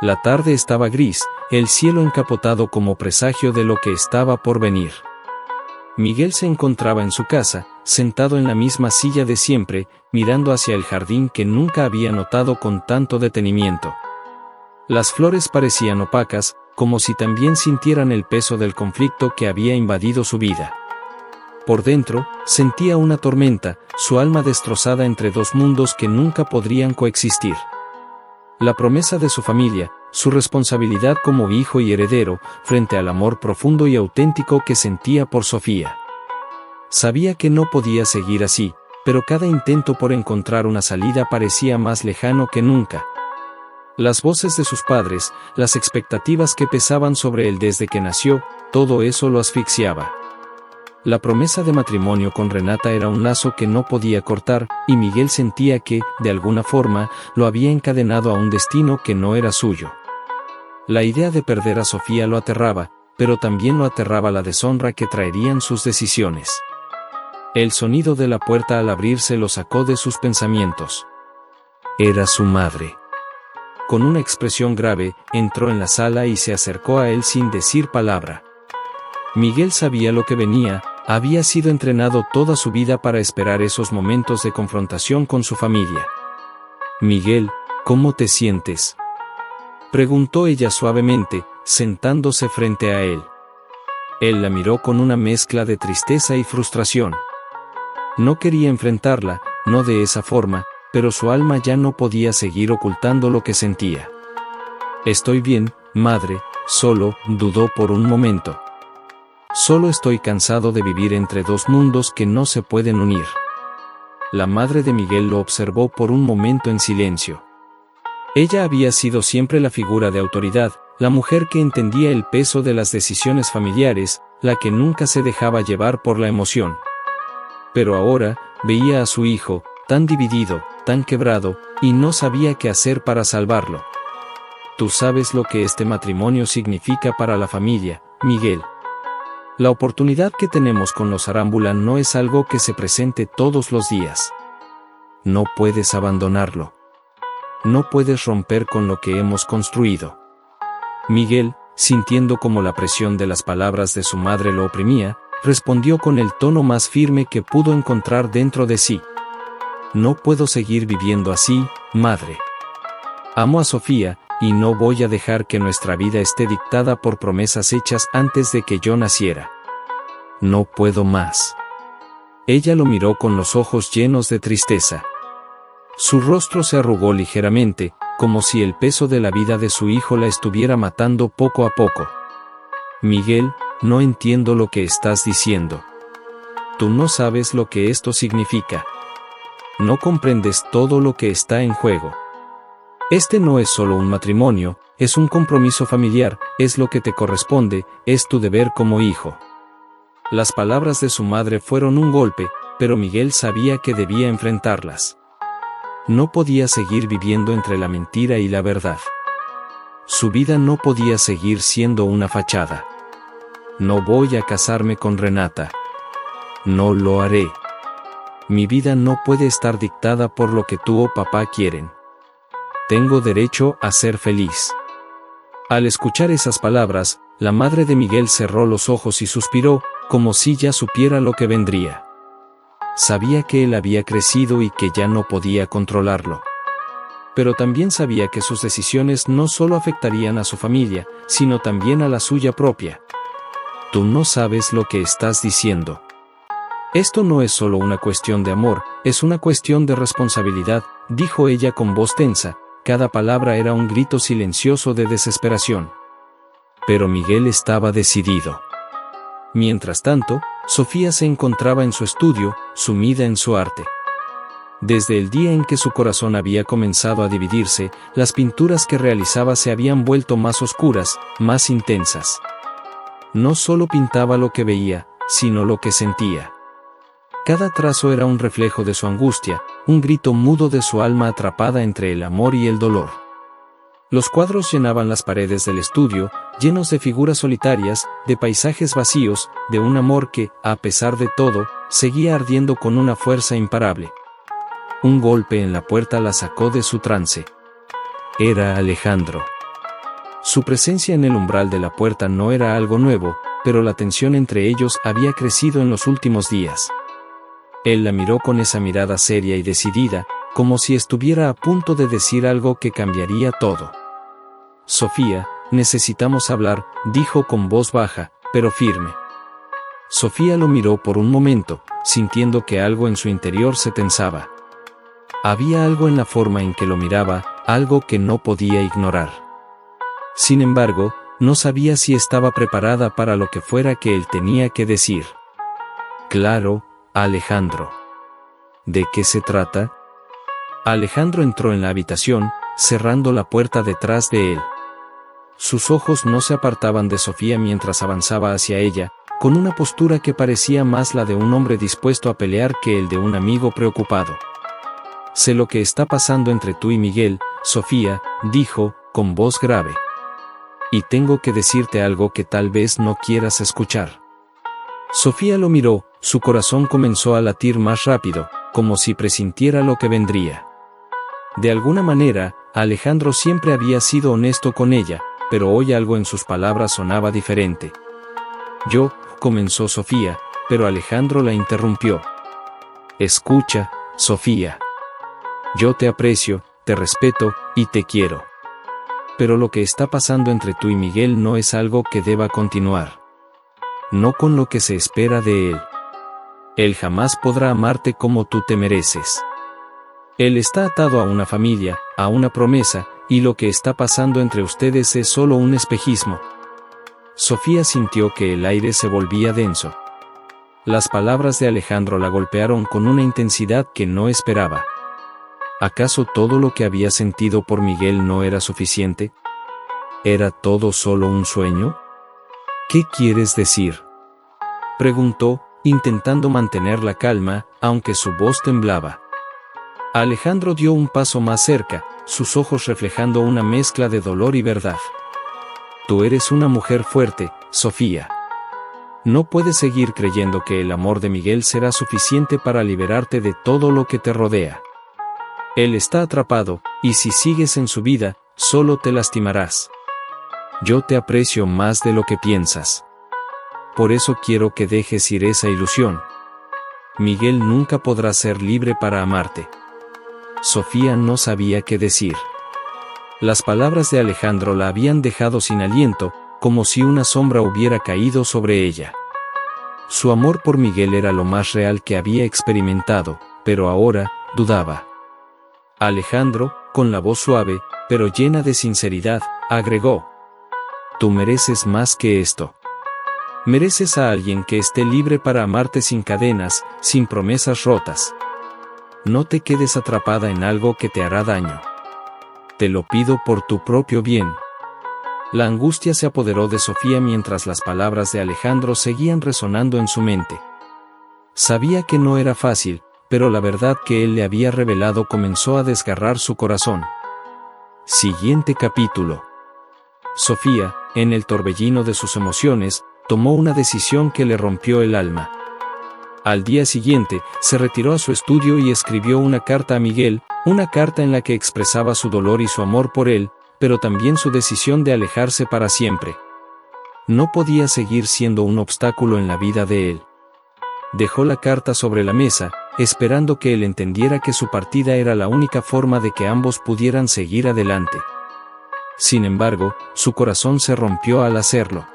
La tarde estaba gris, el cielo encapotado como presagio de lo que estaba por venir. Miguel se encontraba en su casa, sentado en la misma silla de siempre, mirando hacia el jardín que nunca había notado con tanto detenimiento. Las flores parecían opacas, como si también sintieran el peso del conflicto que había invadido su vida. Por dentro, sentía una tormenta, su alma destrozada entre dos mundos que nunca podrían coexistir. La promesa de su familia, su responsabilidad como hijo y heredero, frente al amor profundo y auténtico que sentía por Sofía. Sabía que no podía seguir así, pero cada intento por encontrar una salida parecía más lejano que nunca. Las voces de sus padres, las expectativas que pesaban sobre él desde que nació, todo eso lo asfixiaba. La promesa de matrimonio con Renata era un lazo que no podía cortar, y Miguel sentía que, de alguna forma, lo había encadenado a un destino que no era suyo. La idea de perder a Sofía lo aterraba, pero también lo aterraba la deshonra que traerían sus decisiones. El sonido de la puerta al abrirse lo sacó de sus pensamientos. Era su madre. Con una expresión grave, entró en la sala y se acercó a él sin decir palabra. Miguel sabía lo que venía, había sido entrenado toda su vida para esperar esos momentos de confrontación con su familia. «Miguel, ¿cómo te sientes?», preguntó ella suavemente, sentándose frente a él. Él la miró con una mezcla de tristeza y frustración. No quería enfrentarla, no de esa forma, pero su alma ya no podía seguir ocultando lo que sentía. «Estoy bien, madre», solo dudó por un momento. «Solo estoy cansado de vivir entre dos mundos que no se pueden unir». La madre de Miguel lo observó por un momento en silencio. Ella había sido siempre la figura de autoridad, la mujer que entendía el peso de las decisiones familiares, la que nunca se dejaba llevar por la emoción. Pero ahora, veía a su hijo, tan dividido, tan quebrado, y no sabía qué hacer para salvarlo. «Tú sabes lo que este matrimonio significa para la familia, Miguel. La oportunidad que tenemos con los Arámbula no es algo que se presente todos los días. No puedes abandonarlo. No puedes romper con lo que hemos construido». Miguel, sintiendo como la presión de las palabras de su madre lo oprimía, respondió con el tono más firme que pudo encontrar dentro de sí. «No puedo seguir viviendo así, madre. Amo a Sofía, y no voy a dejar que nuestra vida esté dictada por promesas hechas antes de que yo naciera. No puedo más». Ella lo miró con los ojos llenos de tristeza. Su rostro se arrugó ligeramente, como si el peso de la vida de su hijo la estuviera matando poco a poco. «Miguel, no entiendo lo que estás diciendo. Tú no sabes lo que esto significa. No comprendes todo lo que está en juego. Este no es solo un matrimonio, es un compromiso familiar, es lo que te corresponde, es tu deber como hijo». Las palabras de su madre fueron un golpe, pero Miguel sabía que debía enfrentarlas. No podía seguir viviendo entre la mentira y la verdad. Su vida no podía seguir siendo una fachada. «No voy a casarme con Renata. No lo haré. Mi vida no puede estar dictada por lo que tú o papá quieren. Tengo derecho a ser feliz». Al escuchar esas palabras, la madre de Miguel cerró los ojos y suspiró, como si ya supiera lo que vendría. Sabía que él había crecido y que ya no podía controlarlo. Pero también sabía que sus decisiones no solo afectarían a su familia, sino también a la suya propia. «Tú no sabes lo que estás diciendo. Esto no es solo una cuestión de amor, es una cuestión de responsabilidad», dijo ella con voz tensa. Cada palabra era un grito silencioso de desesperación. Pero Miguel estaba decidido. Mientras tanto, Sofía se encontraba en su estudio, sumida en su arte. Desde el día en que su corazón había comenzado a dividirse, las pinturas que realizaba se habían vuelto más oscuras, más intensas. No solo pintaba lo que veía, sino lo que sentía. Cada trazo era un reflejo de su angustia, un grito mudo de su alma atrapada entre el amor y el dolor. Los cuadros llenaban las paredes del estudio, llenos de figuras solitarias, de paisajes vacíos, de un amor que, a pesar de todo, seguía ardiendo con una fuerza imparable. Un golpe en la puerta la sacó de su trance. Era Alejandro. Su presencia en el umbral de la puerta no era algo nuevo, pero la tensión entre ellos había crecido en los últimos días. Él la miró con esa mirada seria y decidida, como si estuviera a punto de decir algo que cambiaría todo. «Sofía, necesitamos hablar», dijo con voz baja, pero firme. Sofía lo miró por un momento, sintiendo que algo en su interior se tensaba. Había algo en la forma en que lo miraba, algo que no podía ignorar. Sin embargo, no sabía si estaba preparada para lo que fuera que él tenía que decir. «Claro, Alejandro». «¿De qué se trata?». Alejandro entró en la habitación, cerrando la puerta detrás de él. Sus ojos no se apartaban de Sofía mientras avanzaba hacia ella, con una postura que parecía más la de un hombre dispuesto a pelear que el de un amigo preocupado. «Sé lo que está pasando entre tú y Miguel, Sofía», dijo, con voz grave. «Y tengo que decirte algo que tal vez no quieras escuchar». Sofía lo miró, su corazón comenzó a latir más rápido, como si presintiera lo que vendría. De alguna manera, Alejandro siempre había sido honesto con ella, pero hoy algo en sus palabras sonaba diferente. «Yo», comenzó Sofía, pero Alejandro la interrumpió. «Escucha, Sofía. Yo te aprecio, te respeto, y te quiero. Pero lo que está pasando entre tú y Miguel no es algo que deba continuar. No con lo que se espera de él. Él jamás podrá amarte como tú te mereces. Él está atado a una familia, a una promesa, y lo que está pasando entre ustedes es solo un espejismo». Sofía sintió que el aire se volvía denso. Las palabras de Alejandro la golpearon con una intensidad que no esperaba. ¿Acaso todo lo que había sentido por Miguel no era suficiente? ¿Era todo solo un sueño? «¿Qué quieres decir?», preguntó, intentando mantener la calma, aunque su voz temblaba. Alejandro dio un paso más cerca, sus ojos reflejando una mezcla de dolor y verdad. «Tú eres una mujer fuerte, Sofía. No puedes seguir creyendo que el amor de Miguel será suficiente para liberarte de todo lo que te rodea. Él está atrapado, y si sigues en su vida, solo te lastimarás. Yo te aprecio más de lo que piensas. Por eso quiero que dejes ir esa ilusión. Miguel nunca podrá ser libre para amarte». Sofía no sabía qué decir. Las palabras de Alejandro la habían dejado sin aliento, como si una sombra hubiera caído sobre ella. Su amor por Miguel era lo más real que había experimentado, pero ahora, dudaba. Alejandro, con la voz suave, pero llena de sinceridad, agregó: «Tú mereces más que esto. Mereces a alguien que esté libre para amarte sin cadenas, sin promesas rotas. No te quedes atrapada en algo que te hará daño. Te lo pido por tu propio bien». La angustia se apoderó de Sofía mientras las palabras de Alejandro seguían resonando en su mente. Sabía que no era fácil, pero la verdad que él le había revelado comenzó a desgarrar su corazón. Siguiente capítulo. Sofía, en el torbellino de sus emociones, tomó una decisión que le rompió el alma. Al día siguiente, se retiró a su estudio y escribió una carta a Miguel, una carta en la que expresaba su dolor y su amor por él, pero también su decisión de alejarse para siempre. No podía seguir siendo un obstáculo en la vida de él. Dejó la carta sobre la mesa, esperando que él entendiera que su partida era la única forma de que ambos pudieran seguir adelante. Sin embargo, su corazón se rompió al hacerlo.